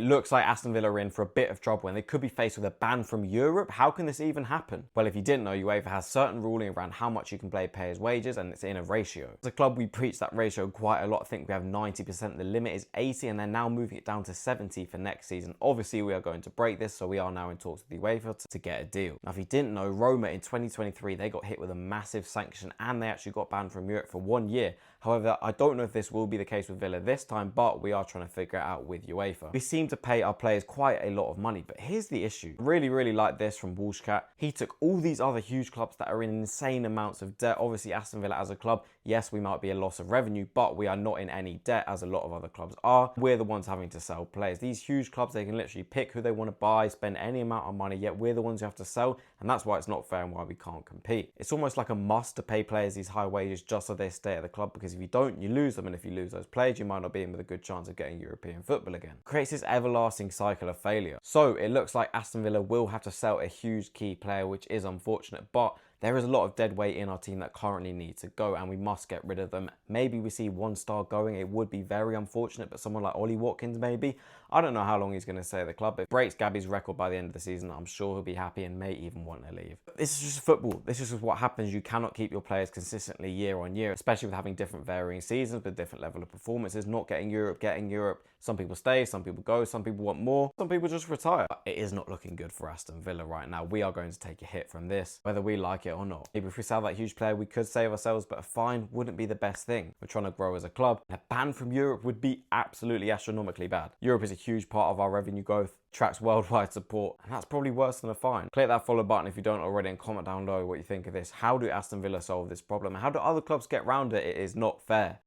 looks like Aston Villa are in for a bit of trouble and they could be faced with a ban from Europe. How can this even happen? Well, if you didn't know, UEFA has certain ruling around how much you can play players' wages, and it's in a ratio. As a club, we preach that ratio quite a lot. I think we have 90%. The limit is 80, and they're now moving it down to 70 for next season. Obviously, we are going to break this, so we are now in talks with the UEFA to get a deal. Now, if you didn't know, Roma in 2023, they got hit with a massive sanction and they actually got banned from Europe for 1 year. However, I don't know if this will be the case with Villa this time, but we are trying to figure it out with UEFA. We seem to pay our players quite a lot of money, but here's the issue. I really like this from Walshcat. He took all these other huge clubs that are in insane amounts of debt. Obviously, Aston Villa as a club, yes, we might be a loss of revenue, but we are not in any debt as a lot of other clubs are. We're the ones having to sell players. These huge clubs, they can literally pick who they want to buy, spend any amount of money, yet we're the ones who have to sell, and that's why it's not fair and why we can't compete. It's almost like a must to pay players these high wages just so they stay at the club, because if you don't, you lose them, and if you lose those players, you might not be in with a good chance of getting European football again. Creates this everlasting cycle of failure. So it looks like Aston Villa will have to sell a huge key player, which is unfortunate, but there is a lot of dead weight in our team that currently need to go, and we must get rid of them. Maybe we see one star going. It would be very unfortunate, but someone like Ollie Watkins, maybe. I don't know how long he's going to stay at the club. If it breaks Gabby's record by the end of the season, I'm sure he'll be happy and may even want to leave. This is just football. This is just what happens. You cannot keep your players consistently year on year, especially with having different varying seasons with different level of performances. Not getting Europe. Some people stay, some people go, some people want more, some people just retire. But it is not looking good for Aston Villa right now. We are going to take a hit from this, whether we like it or not. Maybe if we sell that huge player, we could save ourselves, but a fine wouldn't be the best thing. We're trying to grow as a club. A ban from Europe would be absolutely astronomically bad. Europe is a huge part of our revenue growth, attracts worldwide support, and that's probably worse than a fine. Click that follow button if you don't already and comment down below what you think of this. How do Aston Villa solve this problem? How do other clubs get around it? It is not fair.